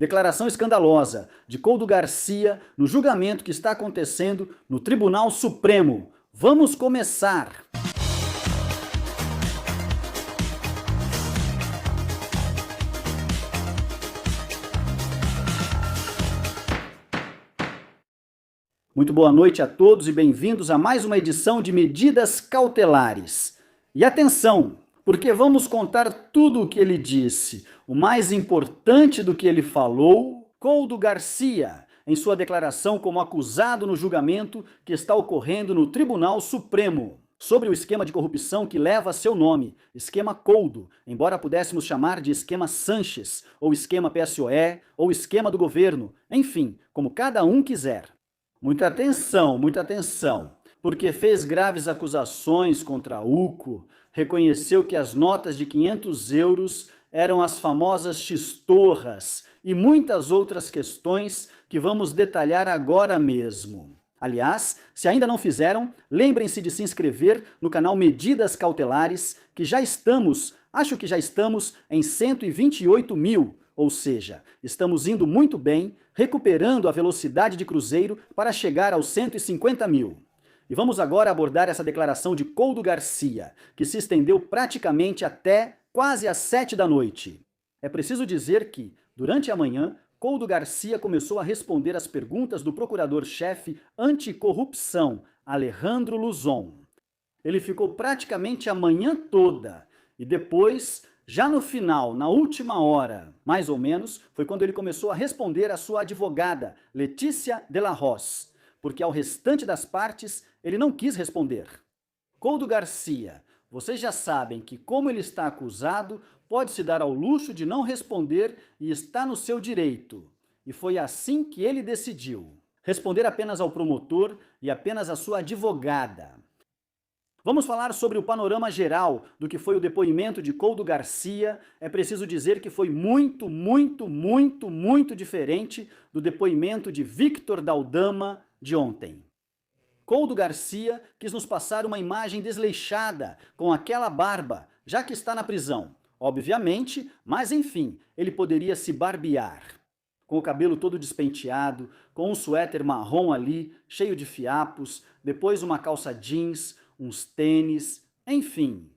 Declaração escandalosa de Couto Garcia no julgamento que está acontecendo no Tribunal Supremo. Vamos começar! Muito boa noite a todos e bem-vindos a mais uma edição de Medidas Cautelares. E atenção, porque vamos contar tudo o que ele disse. O mais importante do que ele falou, Couto Garcia, em sua declaração como acusado no julgamento que está ocorrendo no Tribunal Supremo, sobre o esquema de corrupção que leva seu nome, esquema Couto, embora pudéssemos chamar de esquema Sanches, ou esquema PSOE, ou esquema do governo, enfim, como cada um quiser. Muita atenção, porque fez graves acusações contra a UCO, reconheceu que as notas de 500 euros eram as famosas xistorras e muitas outras questões que vamos detalhar agora mesmo. Aliás, se ainda não fizeram, lembrem-se de se inscrever no canal Medidas Cautelares, que acho que já estamos em 128 mil. Ou seja, estamos indo muito bem, recuperando a velocidade de cruzeiro para chegar aos 150 mil. E vamos agora abordar essa declaração de Couto Garcia, que se estendeu praticamente até quase às 7 da noite. É preciso dizer que, durante a manhã, Couto Garcia começou a responder às perguntas do procurador-chefe anticorrupção, Alejandro Luzon. Ele ficou praticamente a manhã toda e depois, já no final, na última hora, mais ou menos, foi quando ele começou a responder à sua advogada, Letícia de la Roz, porque ao restante das partes ele não quis responder. Couto Garcia, vocês já sabem que, como ele está acusado, pode se dar ao luxo de não responder e está no seu direito. E foi assim que ele decidiu. Responder apenas ao promotor e apenas à sua advogada. Vamos falar sobre o panorama geral do que foi o depoimento de Couto Garcia. É preciso dizer que foi muito diferente do depoimento de Victor Daldama de ontem. Couto Garcia quis nos passar uma imagem desleixada, com aquela barba, já que está na prisão. Obviamente, mas enfim, ele poderia se barbear. Com o cabelo todo despenteado, com um suéter marrom ali, cheio de fiapos, depois uma calça jeans, uns tênis, enfim.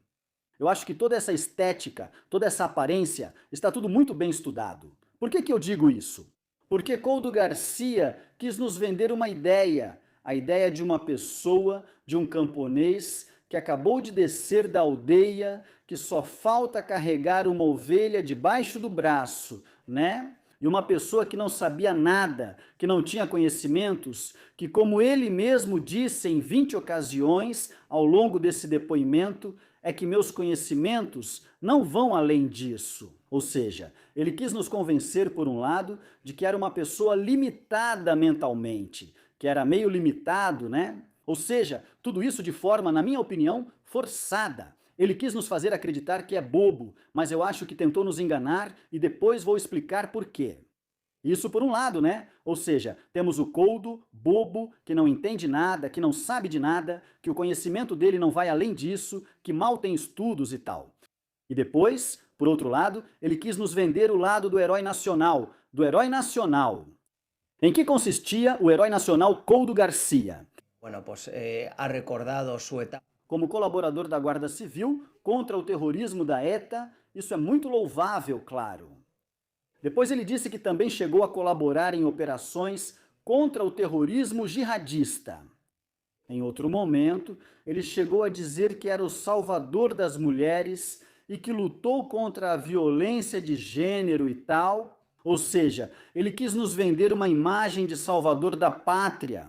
Eu acho que toda essa estética, toda essa aparência, está tudo muito bem estudado. Por que eu digo isso? Porque Couto Garcia quis nos vender uma ideia, a ideia de uma pessoa, de um camponês que acabou de descer da aldeia, que só falta carregar uma ovelha debaixo do braço, né? E uma pessoa que não sabia nada, que não tinha conhecimentos, que, como ele mesmo disse em 20 ocasiões ao longo desse depoimento, é que meus conhecimentos não vão além disso. Ou seja, ele quis nos convencer, por um lado, de que era uma pessoa limitada mentalmente, que era meio limitado, né? Ou seja, tudo isso de forma, na minha opinião, forçada. Ele quis nos fazer acreditar que é bobo, mas eu acho que tentou nos enganar e depois vou explicar por quê. Isso por um lado, né? Ou seja, temos o Couto, bobo, que não entende nada, que não sabe de nada, que o conhecimento dele não vai além disso, que mal tem estudos e tal. E depois, por outro lado, ele quis nos vender o lado do herói nacional, Em que consistia o herói nacional Couto Garcia? Ha recordado su etapa. Como colaborador da Guarda Civil contra o terrorismo da ETA, isso é muito louvável, claro. Depois ele disse que também chegou a colaborar em operações contra o terrorismo jihadista. Em outro momento, ele chegou a dizer que era o salvador das mulheres e que lutou contra a violência de gênero e tal. Ou seja, ele quis nos vender uma imagem de salvador da pátria.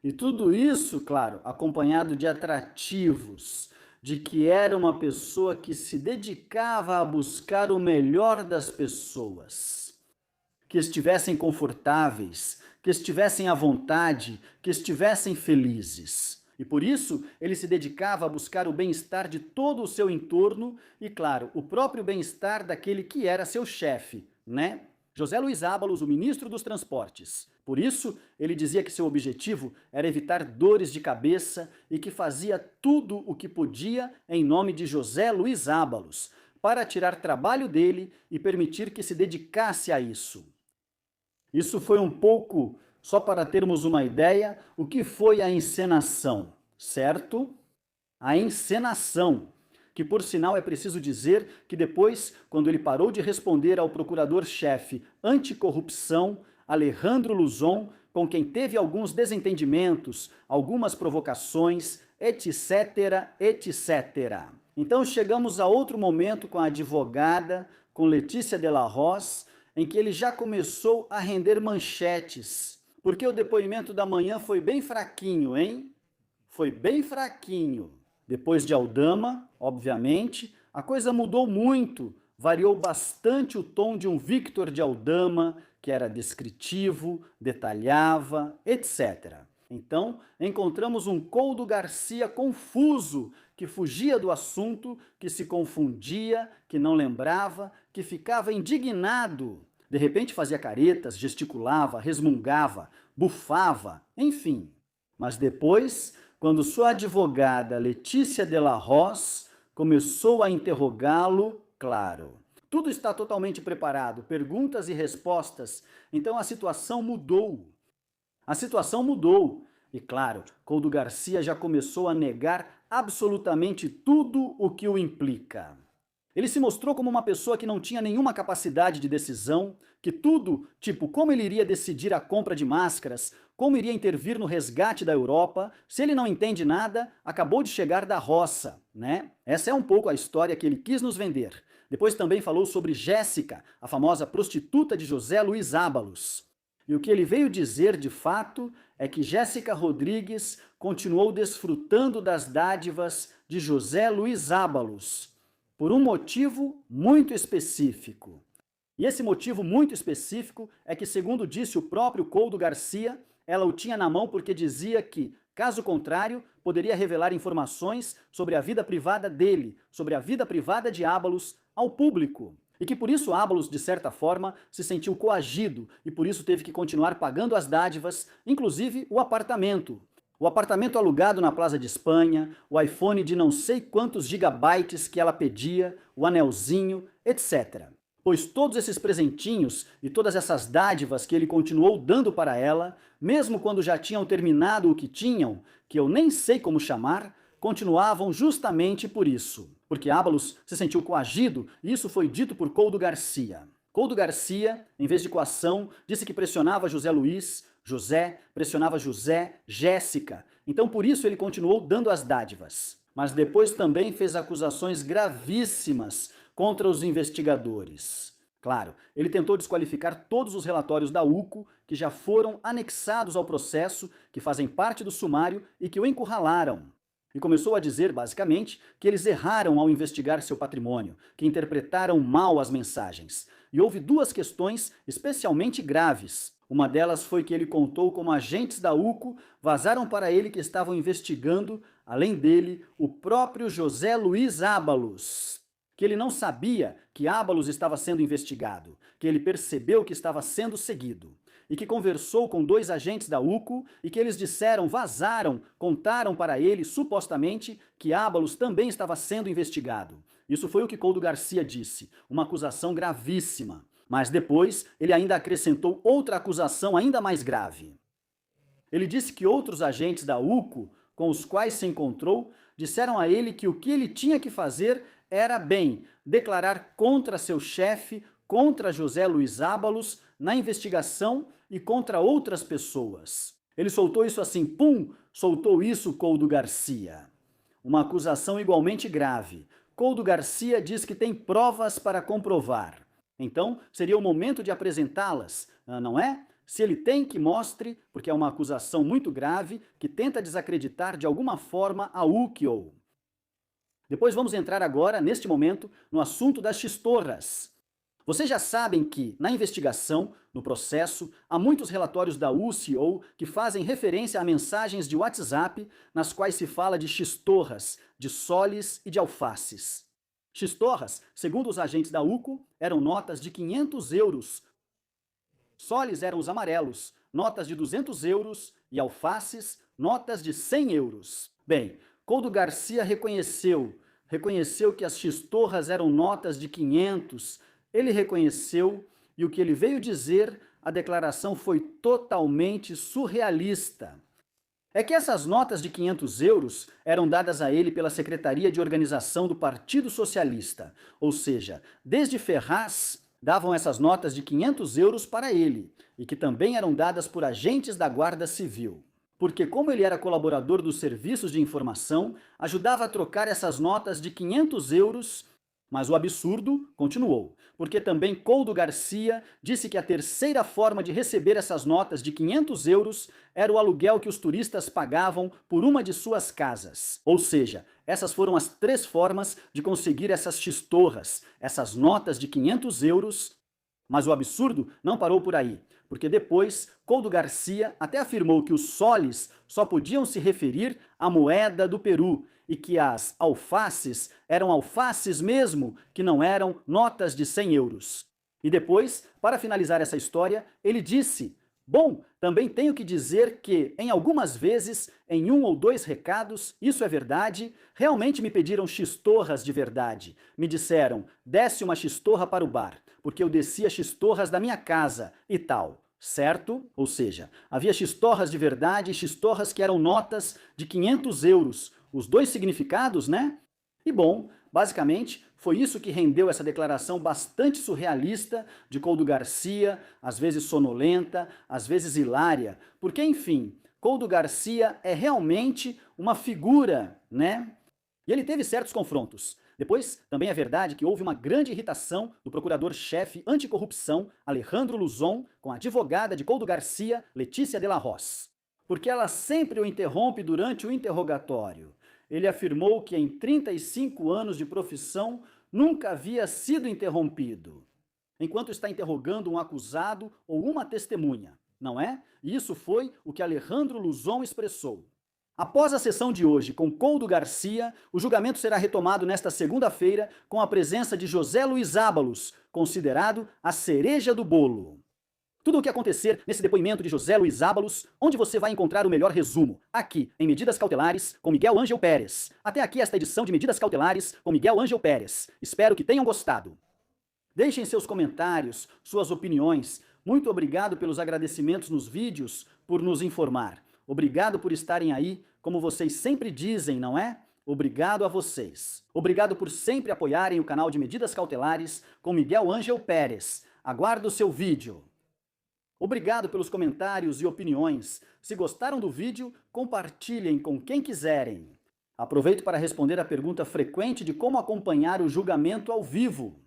E tudo isso, claro, acompanhado de atrativos, de que era uma pessoa que se dedicava a buscar o melhor das pessoas, que estivessem confortáveis, que estivessem à vontade, que estivessem felizes. E por isso ele se dedicava a buscar o bem-estar de todo o seu entorno e, claro, o próprio bem-estar daquele que era seu chefe, né? José Luiz Ábalos, o ministro dos Transportes. Por isso, ele dizia que seu objetivo era evitar dores de cabeça e que fazia tudo o que podia em nome de José Luiz Ábalos, para tirar trabalho dele e permitir que se dedicasse a isso. Isso foi um pouco, só para termos uma ideia, o que foi a encenação, certo? A encenação, que por sinal é preciso dizer que depois, quando ele parou de responder ao procurador-chefe anticorrupção, Alejandro Luzon, com quem teve alguns desentendimentos, algumas provocações, etc, etc. Então chegamos a outro momento com a advogada, com Letícia de la Roz, em que ele já começou a render manchetes, porque o depoimento da manhã foi bem fraquinho, hein? Foi bem fraquinho. Depois de Aldama, obviamente, a coisa mudou muito, variou bastante o tom de um Victor de Aldama, que era descritivo, detalhava, etc. Então, encontramos um Coldo Garcia confuso, que fugia do assunto, que se confundia, que não lembrava, que ficava indignado. De repente fazia caretas, gesticulava, resmungava, bufava, enfim. Mas depois, quando sua advogada Letícia de la Roz começou a interrogá-lo, claro, tudo está totalmente preparado, perguntas e respostas, então a situação mudou. A situação mudou. E claro, Coldo Garcia já começou a negar absolutamente tudo o que o implica. Ele se mostrou como uma pessoa que não tinha nenhuma capacidade de decisão, que tudo, tipo como ele iria decidir a compra de máscaras, como iria intervir no resgate da Europa, se ele não entende nada, acabou de chegar da roça, né? Essa é um pouco a história que ele quis nos vender. Depois também falou sobre Jéssica, a famosa prostituta de José Luiz Ábalos. E o que ele veio dizer, de fato, é que Jéssica Rodrigues continuou desfrutando das dádivas de José Luiz Ábalos, por um motivo muito específico. E esse motivo muito específico é que, segundo disse o próprio Coldo Garcia, ela o tinha na mão porque dizia que, caso contrário, poderia revelar informações sobre a vida privada dele, sobre a vida privada de Ábalos, ao público. E que por isso Ábalos, de certa forma, se sentiu coagido e por isso teve que continuar pagando as dádivas, inclusive o apartamento. O apartamento alugado na Plaza de Espanha, o iPhone de não sei quantos gigabytes que ela pedia, o anelzinho, etc. Pois todos esses presentinhos e todas essas dádivas que ele continuou dando para ela, mesmo quando já tinham terminado o que tinham, que eu nem sei como chamar, continuavam justamente por isso. Porque Ábalos se sentiu coagido, e isso foi dito por Coldo Garcia. Coldo Garcia, em vez de coação, disse que pressionava José Luiz, José, pressionava José, Jéssica. Então por isso ele continuou dando as dádivas. Mas depois também fez acusações gravíssimas contra os investigadores. Claro, ele tentou desqualificar todos os relatórios da UCO que já foram anexados ao processo, que fazem parte do sumário e que o encurralaram. E começou a dizer, basicamente, que eles erraram ao investigar seu patrimônio, que interpretaram mal as mensagens. E houve duas questões especialmente graves. Uma delas foi que ele contou como agentes da UCO vazaram para ele que estavam investigando, além dele, o próprio José Luiz Ábalos. Que ele não sabia que Ábalos estava sendo investigado, que ele percebeu que estava sendo seguido. E que conversou com dois agentes da UCO e que eles disseram, vazaram, contaram para ele, supostamente, que Ábalos também estava sendo investigado. Isso foi o que Coldo Garcia disse, uma acusação gravíssima. Mas depois, ele ainda acrescentou outra acusação ainda mais grave. Ele disse que outros agentes da UCO, com os quais se encontrou, disseram a ele que o que ele tinha que fazer era, bem, declarar contra seu chefe, contra José Luiz Ábalos, na investigação e contra outras pessoas. Ele soltou isso assim, pum, soltou isso Coldo Garcia. Uma acusação igualmente grave. Coldo Garcia diz que tem provas para comprovar. Então, seria o momento de apresentá-las, não é? Se ele tem, que mostre, porque é uma acusação muito grave que tenta desacreditar de alguma forma a UCO. Depois vamos entrar agora, neste momento, no assunto das chistorras. Vocês já sabem que, na investigação, no processo, há muitos relatórios da UCO que fazem referência a mensagens de WhatsApp nas quais se fala de chistorras, de soles e de alfaces. Chistorras, segundo os agentes da UCO, eram notas de 500 euros. Soles eram os amarelos, notas de 200 euros, e alfaces, notas de 100 euros. Bem, Coldo Garcia reconheceu que as chistorras eram notas de 500, ele reconheceu, e o que ele veio dizer a declaração foi totalmente surrealista. É que essas notas de 500 euros eram dadas a ele pela Secretaria de Organização do Partido Socialista, ou seja, desde Ferraz davam essas notas de 500 euros para ele, e que também eram dadas por agentes da Guarda Civil. Porque como ele era colaborador dos serviços de informação, ajudava a trocar essas notas de 500 euros. Mas o absurdo continuou, porque também Coldo Garcia disse que a terceira forma de receber essas notas de 500 euros era o aluguel que os turistas pagavam por uma de suas casas. Ou seja, essas foram as 3 formas de conseguir essas xistorras, essas notas de 500 euros. Mas o absurdo não parou por aí, porque depois Coldo Garcia até afirmou que os soles só podiam se referir à moeda do Peru e que as alfaces eram alfaces mesmo, que não eram notas de 100 euros. E depois, para finalizar essa história, ele disse: bom, também tenho que dizer que, em algumas vezes, em 1 ou 2 recados, isso é verdade, realmente me pediram xistorras de verdade. Me disseram, desce uma xistorra para o bar, porque eu descia xistorras da minha casa e tal. Certo? Ou seja, havia xistorras de verdade e xistorras que eram notas de 500 euros. Os 2 significados, né? E bom, basicamente, foi isso que rendeu essa declaração bastante surrealista de Coldo Garcia, às vezes sonolenta, às vezes hilária, porque, enfim, Coldo Garcia é realmente uma figura, né? E ele teve certos confrontos. Depois, também é verdade que houve uma grande irritação do procurador-chefe anticorrupção, Alejandro Luzon, com a advogada de Coldo Garcia, Letícia de la Roz, porque ela sempre o interrompe durante o interrogatório. Ele afirmou que em 35 anos de profissão nunca havia sido interrompido, enquanto está interrogando um acusado ou uma testemunha, não é? E isso foi o que Alejandro Luzon expressou. Após a sessão de hoje com Coldo Garcia, o julgamento será retomado nesta segunda-feira com a presença de José Luiz Ábalos, considerado a cereja do bolo. Tudo o que acontecer nesse depoimento de José Luiz Ábalos, onde você vai encontrar o melhor resumo, aqui em Medidas Cautelares com Miguel Ângel Pérez. Até aqui esta edição de Medidas Cautelares com Miguel Ângel Pérez. Espero que tenham gostado. Deixem seus comentários, suas opiniões. Muito obrigado pelos agradecimentos nos vídeos, por nos informar. Obrigado por estarem aí, como vocês sempre dizem, não é? Obrigado a vocês. Obrigado por sempre apoiarem o canal de Medidas Cautelares com Miguel Ângel Pérez. Aguardo o seu vídeo. Obrigado pelos comentários e opiniões. Se gostaram do vídeo, compartilhem com quem quiserem. Aproveito para responder a pergunta frequente de como acompanhar o julgamento ao vivo.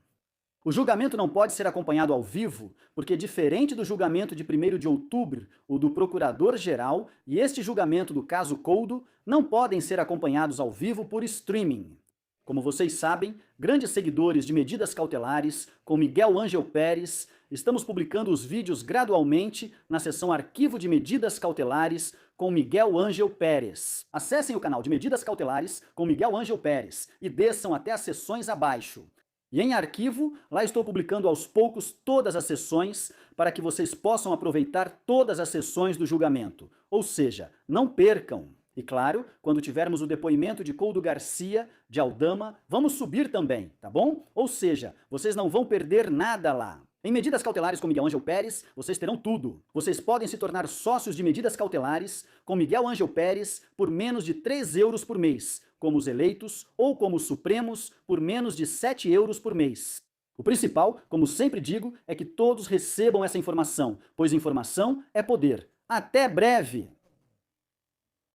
O julgamento não pode ser acompanhado ao vivo, porque diferente do julgamento de 1º de outubro, o do Procurador-Geral e este julgamento do caso Coldo, não podem ser acompanhados ao vivo por streaming. Como vocês sabem, grandes seguidores de Medidas Cautelares, com Miguel Ângel Pérez, estamos publicando os vídeos gradualmente na seção Arquivo de Medidas Cautelares com Miguel Ângel Pérez. Acessem o canal de Medidas Cautelares com Miguel Ângel Pérez e desçam até as sessões abaixo. E em arquivo, lá estou publicando aos poucos todas as sessões para que vocês possam aproveitar todas as sessões do julgamento. Ou seja, não percam! E claro, quando tivermos o depoimento de Coldo Garcia, de Aldama, vamos subir também, tá bom? Ou seja, vocês não vão perder nada lá. Em Medidas Cautelares com Miguel Ângel Pérez, vocês terão tudo. Vocês podem se tornar sócios de Medidas Cautelares com Miguel Ângel Pérez por menos de 3 euros por mês, como os eleitos, ou como os supremos por menos de 7 euros por mês. O principal, como sempre digo, é que todos recebam essa informação, pois informação é poder. Até breve!